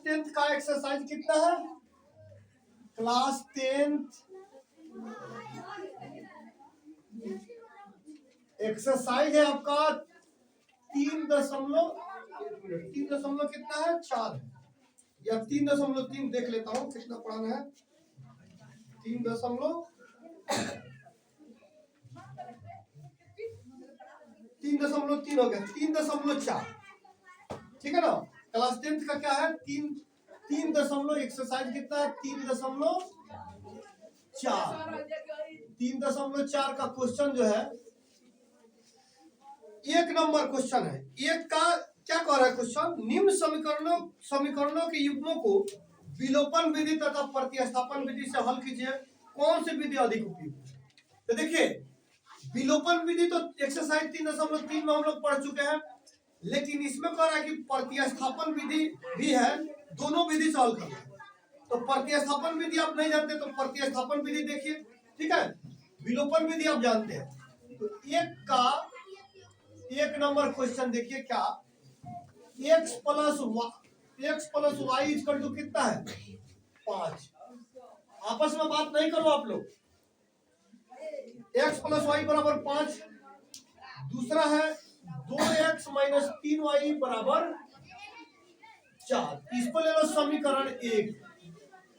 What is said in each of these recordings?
Tenth का exercise कितना है? क्लास टेंथ एक्सरसाइज है आपका 3.3 कितना है? 4 है या 3.3 देख लेता हूँ कितना पढ़ाना है। 3.3 हो गया, 3.4 ठीक है ना। क्लास टेंथ का क्या है? 3 एक्सरसाइज कितना है? 3.4 का क्वेश्चन जो है 1 नंबर क्वेश्चन है। एक का क्या कह रहा है क्वेश्चन? निम्न समीकरणों के युग्मों को विलोपन विधि तथा प्रतिस्थापन विधि से हल कीजिए, कौन सी विधि अधिक उपयुक्त है? तो देखिए विलोपन विधि तो एक्सरसाइज 3.3 में हम लोग पढ़ चुके हैं, लेकिन इसमें कह रहा है कि प्रतिस्थापन विधि भी है, दोनों विधि से हल करना है। तो प्रतिस्थापन विधि आप नहीं जानते तो प्रतिस्थापन विधि देखिए, ठीक है। विलोपन विधि आप जानते हैं। तो एक नंबर क्वेश्चन देखिए क्या, x plus y equal to कितना है? 5। आपस में बात नहीं करो आप लोग। x प्लस वाई बराबर 5। दूसरा है 2x माइनस 3y बराबर 4। इसको ले लो समीकरण 1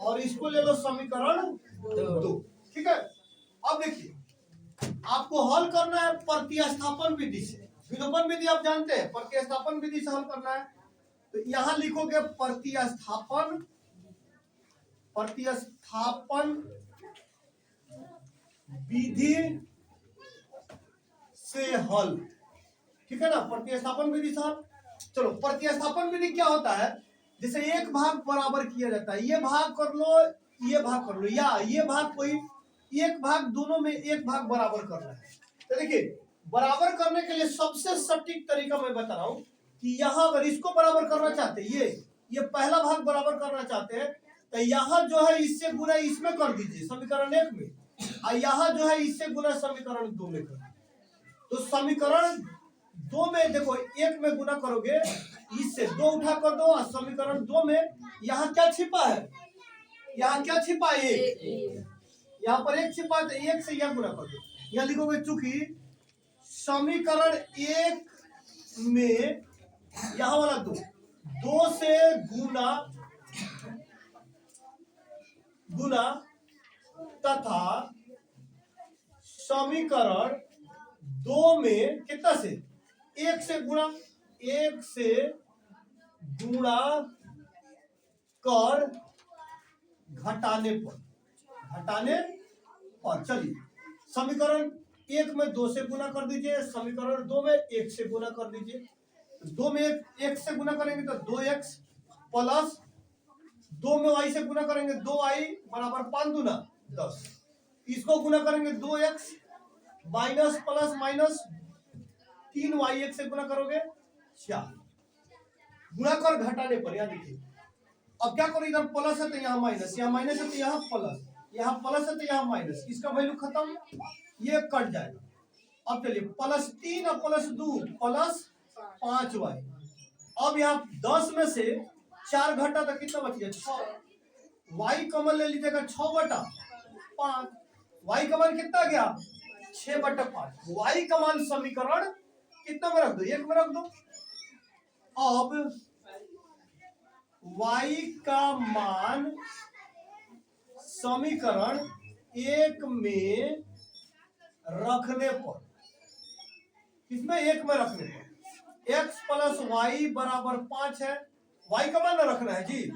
और इसको ले लो समीकरण 2, ठीक है। अब देखिए आपको हल करना है प्रतिस्थापन विधि से। विलोपन विधि आप जानते हैं, प्रतिस्थापन विधि से हल करना है। तो यहां लिखोगे प्रतिस्थापन विधि से हल, ठीक है ना। प्रतिस्थापन विधि से हल। चलो प्रतिस्थापन विधि क्या होता है? जैसे एक भाग बराबर किया जाता है, ये भाग कर लो, ये भाग कर लो, या ये भाग कोई एक भाग, दोनों में एक भाग बराबर करना है। तो देखिए बराबर करने के लिए सबसे सटीक तरीका मैं बता रहा हूं कि यहां अगर इसको बराबर करना चाहते हैं, ये पहला भाग बराबर करना चाहते हैं, तो यहां जो है इससे गुना इसमें कर दीजिए समीकरण 1 में, और यहां जो है इससे गुना समीकरण 2 में कर। तो समीकरण 2 में देखो 1 में गुना करोगे, इससे 2 उठा कर दो, और समीकरण 2 में यहाँ क्या छिपा है? यहाँ क्या छिपा है? 1। यहाँ पर 1 छिपा है, तो 1 से यह गुना कर दो। यहाँ लिखोगे चूंकि समीकरण 1 में यहाँ वाला 2 से गुना तथा समीकरण 2 में कितना से? 1 से गुणा कर घटाने पर चलिए समीकरण 1 में 2 से गुना कर दीजिए, समीकरण 2 में 1 से गुना कर दीजिए। 2 में 1 से गुना करेंगे तो 2x प्लस 2 में y से गुना करेंगे 2y बराबर 5 दूना 10। इसको गुना करेंगे 2x minus plus minus 3y, 1 से गुना करोगे 4। गुणा कर घटाने पर यहाँ देखिए अब क्या करो, इधर प्लस है तो यहाँ माइनस, यहाँ माइनस है तो यहाँ प्लस, यहाँ प्लस है तो यहाँ माइनस, इसका वैल्यू खत्म, ये कट जाएगा। अब चलिए +3 और +2 +5y। अब यहाँ 10 में से 4 घटा तो कितना बच गया? 6। y कॉमन ले लीजिएगा 6/5। y का मान कितना गया? 6/5। y का मान समीकरण कितना में रख दो? 1 में रख दो। अब y का मान समीकरण 1 में रखने पर, किसमें? 1 में रखने पर x प्लस वाई बराबर 5 है। y का मान रखना है जी।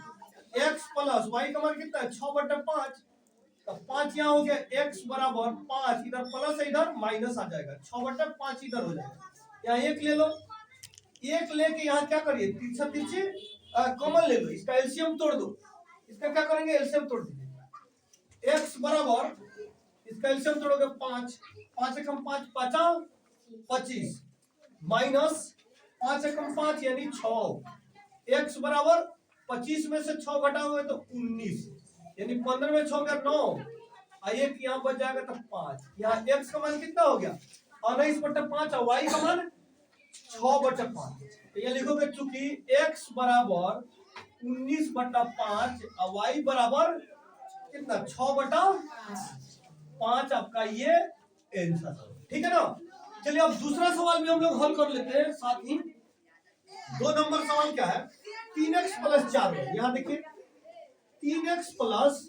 x प्लस वाई का मान कितना है? 6/5। तो 5 यहाँ हो गया, x बराबर 5, इधर प्लस है इधर माइनस आ जाएगा, 6/5 इधर हो जाएगा। यहाँ 1 ले लो, 1 लेके यहाँ क्या करिए? तिरछी कॉमन ले लो, इसका एलसीएम तोड़ दो। इसका क्या करेंगे? एलसीएम तोड़ दीजिए। x बराबर, इसका एलसीएम तोड़ोगे 5, 5 एकम 5 5 25 माइनस 5 एकम 5 यानी 6। x बराबर 25 में से 6 घटाओगे तो 19, यानी 15 में 6 का 9, और 1 यहाँ बच जाएगा तो 5। यहाँ x का मान कितना हो गया? 19/5 और y का मान 6/5। तो ये लिखोगे चूंकि x बराबर 19/5 और y बराबर कितना 6/5 आपका ये आंसर है। ठीक है ना। चलिए अब दूसरा सवाल भी हम लोग हल कर लेते हैं साथ ही। 2 नंबर सवाल क्या है, 3x + 4y। यहाँ देखिए 3x plus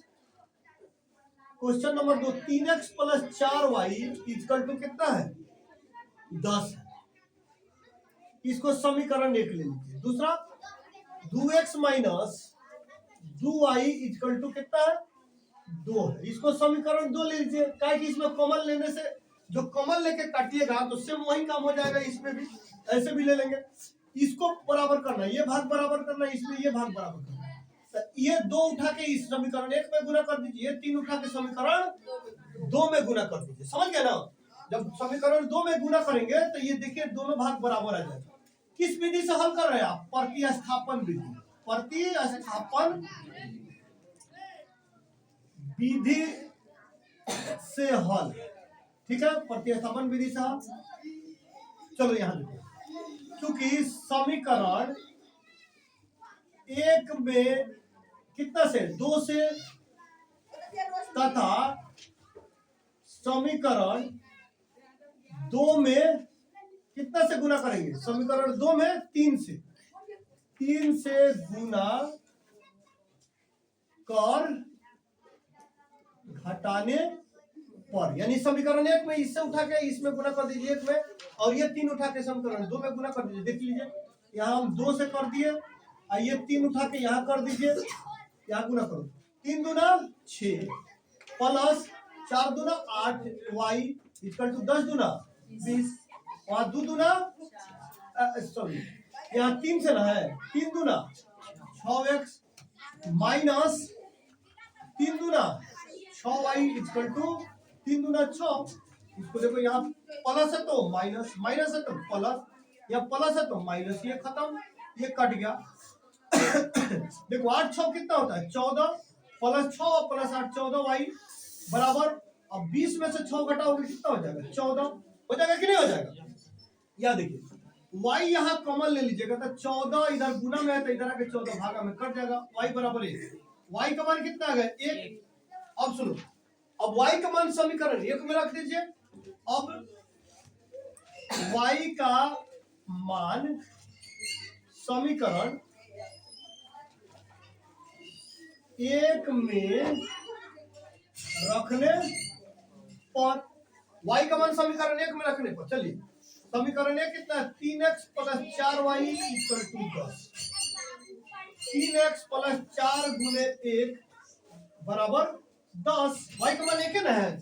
question number 2, 3x + 4y equal to कितना है 10 है। इसको समीकरण 1 ले लीजिए। दूसरा 2x - 2y इक्वल टू कितना है 2 है। इसको समीकरण 2 ले लीजिए। क्या कि इसमें कॉमन लेने से जो कॉमन लेके काटिएगा तो सेम वही काम हो जाएगा। इसमें भी ऐसे भी ले लेंगे। इसको बराबर करना, ये भाग बराबर करना, इसमें ये भाग बराबर करना। तो ये 2 उठा के इस समीकरण 1 में गुना कर दीजिए, 3 उठा के समीकरण 2 में गुना कर दीजिए। समझ गए ना। जब समीकरण 2 में गुना करेंगे तो ये देखिए दोनों भाग बराबर आ जाएगा। किस विधि से हल कर रहे हैं आप, प्रतिस्थापन विधि। प्रतिस्थापन विधि से हल। ठीक है, प्रतिस्थापन विधि से हल। चलो यहां देखिए, क्योंकि समीकरण 1 में कितना से 2 से तथा समीकरण 2 में कितना से गुना करेंगे, समीकरण 2 में 3 से गुना कर घटाने पर, यानी समीकरण 1 में इससे उठा के इसमें गुना कर दीजिए 1 में, और ये 3 उठा के समीकरण 2 में गुना कर दीजिए। देख लीजिए यहाँ हम 2 से कर दिए और ये 3 उठा के यहाँ कर दीजिए, यहाँ गुना करो। 3 दूना 6 प्लस 4 दूना 8 y इक्वल टू 10 दूना 20 और 2 दूना सॉरी यहाँ 3 से ना है, 3 दूना 6x माइनस 3 दूना 6y इक्वल टू 3 दूना 6। इसको देखो यहाँ प्लस है तो माइनस, माइनस है तो प्लस, या प्लस है तो माइनस, ये खत्म, ये कट गया। देखो 8 6 कितना होता है 14 प्लस 6 प्लस 8 14y बराबर। अब 20 में से 6 घटाओगे कितना हो जाएगा 14 हो जाएगा कि नहीं हो जाएगा। या देखिए y यहाँ कॉमन ले लीजिएगा तो 14 इधर गुना में है तो इधर आके 14 भागा में कट जाएगा। y बराबर 1, y का मान कितना आ गया 1। अब सुनो, अब y का मान समीकरण 1 में रख दीजिए। अब y का मान समीकरण 1 में रखने पर, y का मान समीकरण 1 में रखने पर, चलिए समीकरण 1 कितना है 3x + 4y equal to 10। 3x + 4 गुने 1 बराबर 10। y का मान 1 है ना है।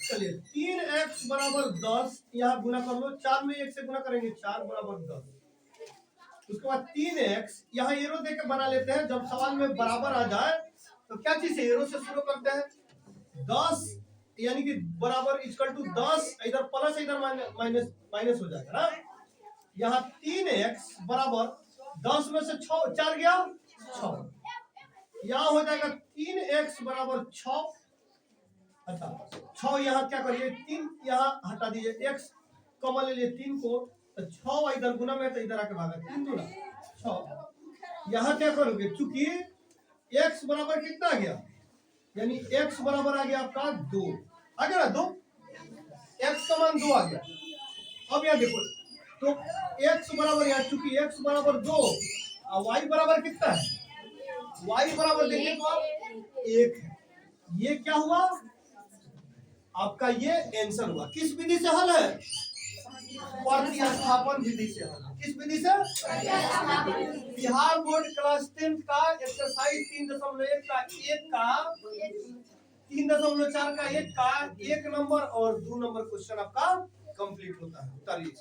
चलिए 3x बराबर 10 यहाँ गुना कर लो, 4 में 1 से गुना करेंगे 4 बराबर 10। उसके बाद 3x यहाँ एरो देके बना लेते हैं। जब सवाल में बराबर आ जाए तो क्या चीज है एरो से शुरू करते हैं 10 यानी कि बराबर इक्वल टू 10, इधर प्लस इधर माइनस माइनस हो जाएगा ना। यहाँ 3x बराबर 10 में से 4 गया 6, यहाँ हो जाएगा 3x बराबर 6। अच्छा 6 यहाँ क्या करिए 3 यहाँ हटा दीजिए, x कॉमन ले लिए 3 को, तो 6 इधर गुना में तो इधर आके भागा 3 गुना 6। यहाँ क्या करोगे, चूंकि x बराबर कितना आ गया, यानी x बराबर आ गया आपका 2 आ गया ना 2, x का मान 2 आ गया। अब यहाँ देखो तो x बराबर यहाँ चूंकि x बराबर 2 और y बराबर कितना है, y बराबर देखिए तो आप 1 है। ये क्या हुआ आपका, ये आंसर हुआ। किस विधि से हल है, प्रतिस्थापन विधि से हल। किस विधि से, बिहार बोर्ड क्लास 10 का एक्सरसाइज 3.1 का 1 का 3.4 का 1 का 1 नंबर और 2 नंबर क्वेश्चन आपका कंप्लीट होता है। उतारिए।